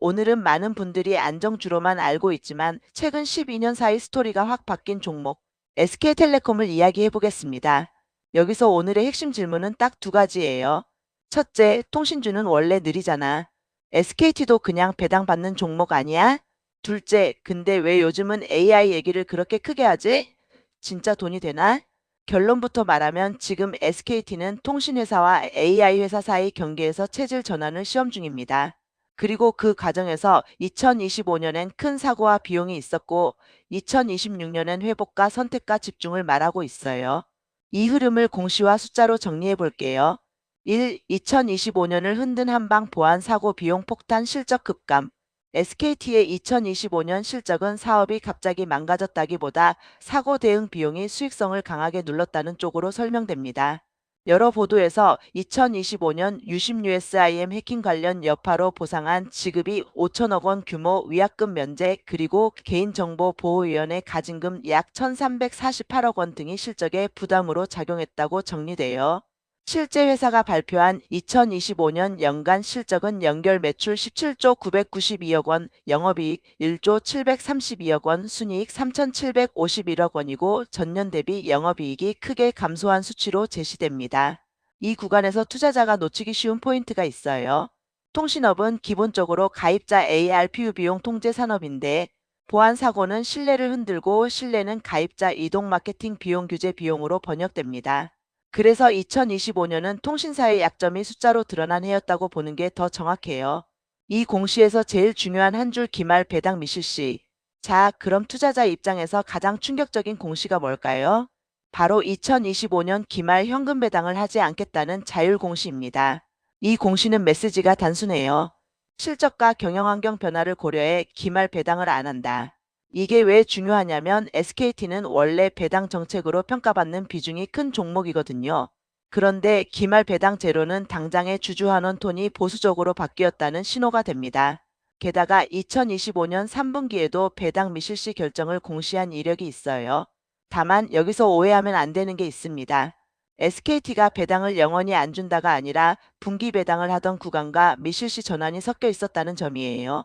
오늘은 많은 분들이 안정주로만 알고 있지만 최근 12년 사이 스토리가 확 바뀐 종목 SK텔레콤을 이야기해 보겠습니다. 여기서 오늘의 핵심 질문은 딱 두 가지예요. 첫째, 통신주는 원래 느리잖아. SKT도 그냥 배당받는 종목 아니야? 둘째, 근데 왜 요즘은 AI 얘기를 그렇게 크게 하지? 진짜 돈이 되나? 결론부터 말하면 지금 SKT는 통신회사와 AI 회사 사이 경계에서 체질 전환을 시험 중입니다. 그리고 그 과정에서 2025년엔 큰 사고와 비용이 있었고 2026년엔 회복과 선택과 집중을 말하고 있어요. 이 흐름을 공시와 숫자로 정리해 볼게요. 1. 2025년을 흔든 한방 보안 사고 비용 폭탄 실적 급감. SKT의 2025년 실적은 사업이 갑자기 망가졌다기보다 사고 대응 비용이 수익성을 강하게 눌렀다는 쪽으로 설명됩니다. 여러 보도에서 2025년 유심 USIM 해킹 관련 여파로 보상한 지급이 5천억 원 규모 위약금 면제 그리고 개인정보보호위원회 가징금 약 1,348억 원 등이 실적에 부담으로 작용했다고 정리돼요. 실제 회사가 발표한 2025년 연간 실적은 연결 매출 17조 992억 원, 영업이익 1조 732억 원, 순이익 3,751억 원이고 전년 대비 영업이익이 크게 감소한 수치로 제시됩니다. 이 구간에서 투자자가 놓치기 쉬운 포인트가 있어요. 통신업은 기본적으로 가입자 ARPU 비용 통제 산업인데 보안 사고는 신뢰를 흔들고 신뢰는 가입자 이동 마케팅 비용 규제 비용으로 번역됩니다. 그래서 2025년은 통신사의 약점이 숫자로 드러난 해였다고 보는 게 더 정확해요. 이 공시에서 제일 중요한 한 줄 기말 배당 미실시. 자, 그럼 투자자 입장에서 가장 충격적인 공시가 뭘까요? 바로 2025년 기말 현금 배당을 하지 않겠다는 자율 공시입니다. 이 공시는 메시지가 단순해요. 실적과 경영환경 변화를 고려해 기말 배당을 안 한다. 이게 왜 중요하냐면 SKT는 원래 배당 정책으로 평가받는 비중이 큰 종목이거든요. 그런데 기말 배당 제로는 당장의 주주환원 톤이 보수적으로 바뀌었다는 신호가 됩니다. 게다가 2025년 3분기에도 배당 미실시 결정을 공시한 이력이 있어요. 다만 여기서 오해하면 안 되는 게 있습니다. SKT가 배당을 영원히 안 준다가 아니라 분기 배당을 하던 구간과 미실시 전환이 섞여 있었다는 점이에요.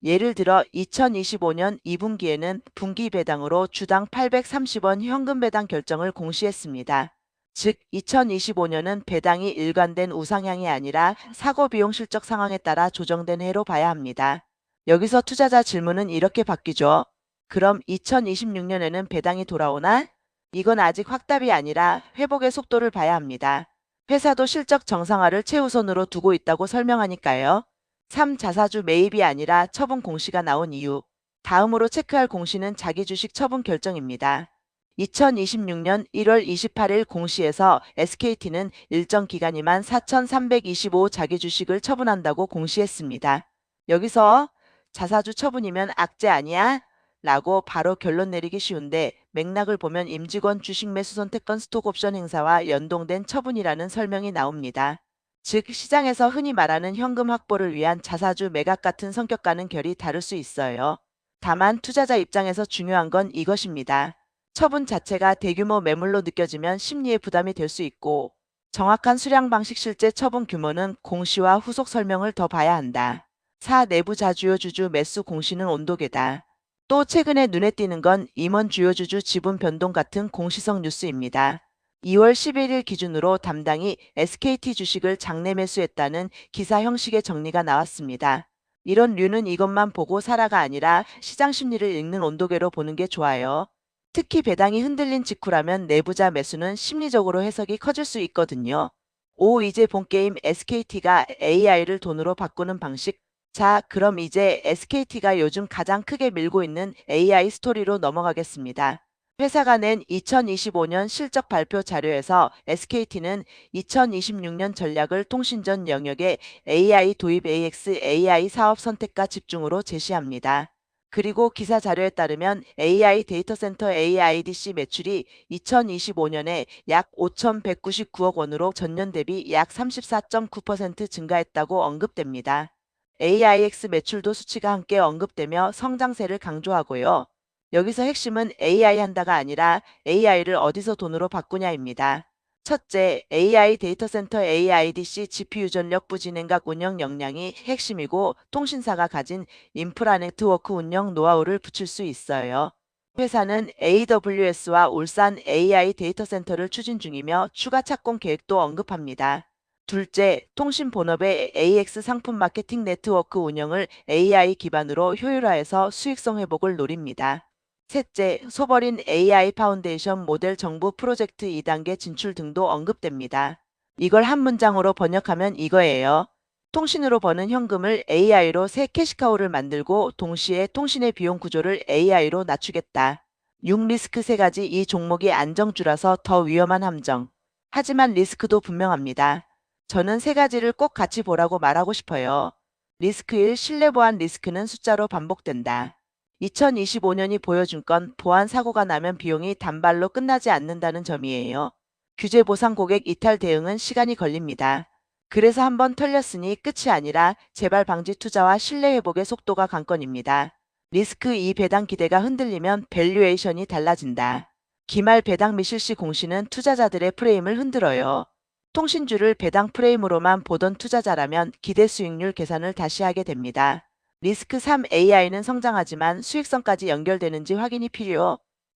예를 들어 2025년 2분기에는 분기 배당으로 주당 830원 현금 배당 결정을 공시했습니다. 즉 2025년은 배당이 일관된 우상향이 아니라 사고 비용 실적 상황에 따라 조정된 해로 봐야 합니다. 여기서 투자자 질문은 이렇게 바뀌죠. 그럼 2026년에는 배당이 돌아오나? 이건 아직 확답이 아니라 회복의 속도를 봐야 합니다. 회사도 실적 정상화를 최우선으로 두고 있다고 설명하니까요. 3. 자사주 매입이 아니라 처분 공시가 나온 이유. 다음으로 체크할 공시는 자기 주식 처분 결정입니다. 2026년 1월 28일 공시에서 SKT는 일정 기간이만 4,325 자기 주식을 처분한다고 공시했습니다. 여기서 자사주 처분이면 악재 아니야? 라고 바로 결론 내리기 쉬운데 맥락을 보면 임직원 주식 매수 선택권 스톡옵션 행사와 연동된 처분이라는 설명이 나옵니다. 즉 시장에서 흔히 말하는 현금 확보를 위한 자사주 매각 같은 성격과는 결이 다를 수 있어요. 다만 투자자 입장에서 중요한 건 이것입니다. 처분 자체가 대규모 매물로 느껴지면 심리에 부담이 될 수 있고 정확한 수량 방식 실제 처분 규모는 공시와 후속 설명을 더 봐야 한다. 4. 내부 자주요 주주 매수 공시는 온도계다. 또 최근에 눈에 띄는 건 임원 주요 주주 지분 변동 같은 공시성 뉴스입니다. 2월 11일 기준으로 담당이 SKT 주식을 장내 매수했다는 기사 형식의 정리가 나왔습니다. 이런 류는 이것만 보고 사라가 아니라 시장 심리를 읽는 온도계로 보는 게 좋아요. 특히 배당이 흔들린 직후라면 내부자 매수는 심리적으로 해석이 커질 수 있거든요. 5. 이제 본게임 SKT가 AI를 돈으로 바꾸는 방식. 자, 그럼 이제 SKT가 요즘 가장 크게 밀고 있는 AI 스토리로 넘어가겠습니다. 회사가 낸 2025년 실적 발표 자료에서 SKT는 2026년 전략을 통신전 영역에 AI 도입 AX AI 사업 선택과 집중으로 제시합니다. 그리고 기사 자료에 따르면 AI 데이터 센터 AIDC 매출이 2025년에 약 5,199억 원으로 전년 대비 약 34.9% 증가했다고 언급됩니다. AIX 매출도 수치가 함께 언급되며 성장세를 강조하고요. 여기서 핵심은 AI 한다가 아니라 AI를 어디서 돈으로 바꾸냐입니다. 첫째, AI 데이터 센터 AIDC GPU 전력 부진행각 운영 역량이 핵심이고 통신사가 가진 인프라 네트워크 운영 노하우를 붙일 수 있어요. 회사는 AWS와 울산 AI 데이터 센터를 추진 중이며 추가 착공 계획도 언급합니다. 둘째, 통신 본업의 AX 상품 마케팅 네트워크 운영을 AI 기반으로 효율화해서 수익성 회복을 노립니다. 셋째, 소버린 AI 파운데이션 모델 정부 프로젝트 2단계 진출 등도 언급됩니다. 이걸 한 문장으로 번역하면 이거예요. 통신으로 버는 현금을 AI로 새 캐시카우를 만들고 동시에 통신의 비용 구조를 AI로 낮추겠다. 6리스크 3가지. 이 종목이 안정주라서 더 위험한 함정. 하지만 리스크도 분명합니다. 저는 3가지를 꼭 같이 보라고 말하고 싶어요. 리스크 1. 신뢰 보안 리스크는 숫자로 반복된다. 2025년이 보여준 건 보안 사고가 나면 비용이 단발로 끝나지 않는다는 점이에요. 규제 보상 고객 이탈 대응은 시간이 걸립니다. 그래서 한번 털렸으니 끝이 아니라 재발 방지 투자와 신뢰 회복의 속도가 관건입니다. 리스크 2. 배당 기대가 흔들리면 밸류에이션이 달라진다. 기말 배당 미실시 공시는 투자자들의 프레임을 흔들어요. 통신주를 배당 프레임으로만 보던 투자자라면 기대 수익률 계산을 다시 하게 됩니다. 리스크 3. AI는 성장하지만 수익성까지 연결되는지 확인이 필요.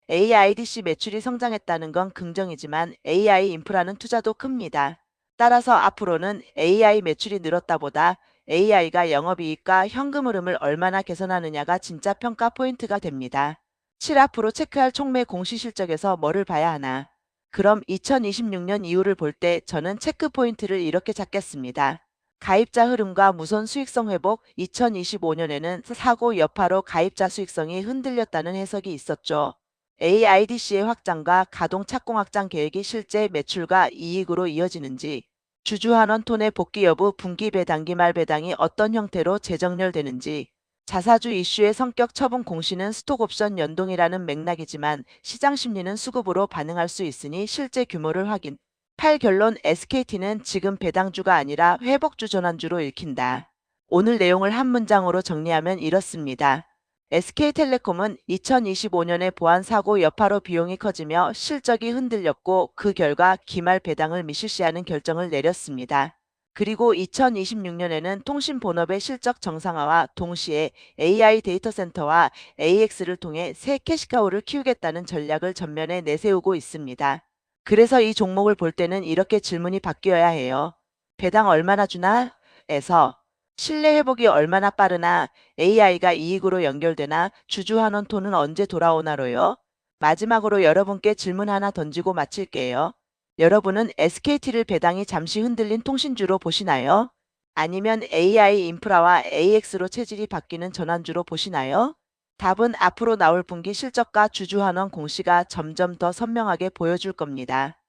AIDC 매출이 성장했다는 건 긍정이지만 AI 인프라는 투자도 큽니다. 따라서 앞으로는 AI 매출이 늘었다보다 AI가 영업이익과 현금 흐름을 얼마나 개선하느냐가 진짜 평가 포인트가 됩니다. 7. 앞으로 체크할 총매 공시 실적에서 뭐를 봐야 하나? 그럼 2026년 이후를 볼 때 저는 체크 포인트를 이렇게 잡겠습니다. 가입자 흐름과 무선 수익성 회복. 2025년에는 사고 여파로 가입자 수익성이 흔들렸다는 해석이 있었죠. AIDC의 확장과 가동 착공 확장 계획이 실제 매출과 이익으로 이어지는지, 주주 한원 톤의 복귀 여부, 분기 배당기 말 배당이 어떤 형태로 재정렬되는지, 자사주 이슈의 성격 처분 공시는 스톡옵션 연동이라는 맥락이지만 시장 심리는 수급으로 반응할 수 있으니 실제 규모를 확인. 8. 결론. SKT는 지금 배당주가 아니라 회복주 전환주로 읽힌다. 오늘 내용을 한 문장으로 정리하면 이렇습니다. SK텔레콤은 2025년에 보안 사고 여파로 비용이 커지며 실적이 흔들렸고 그 결과 기말 배당을 미실시하는 결정을 내렸습니다. 그리고 2026년에는 통신 본업의 실적 정상화와 동시에 AI 데이터 센터와 AX를 통해 새 캐시카우를 키우겠다는 전략을 전면에 내세우고 있습니다. 그래서 이 종목을 볼 때는 이렇게 질문이 바뀌어야 해요. 배당 얼마나 주나? 에서 신뢰 회복이 얼마나 빠르나? AI가 이익으로 연결되나? 주주 한원 톤은 언제 돌아오나로요? 마지막으로 여러분께 질문 하나 던지고 마칠게요. 여러분은 SKT를 배당이 잠시 흔들린 통신주로 보시나요? 아니면 AI 인프라와 AX로 체질이 바뀌는 전환주로 보시나요? 답은 앞으로 나올 분기 실적과 주주 한원 공시가 점점 더 선명하게 보여줄 겁니다.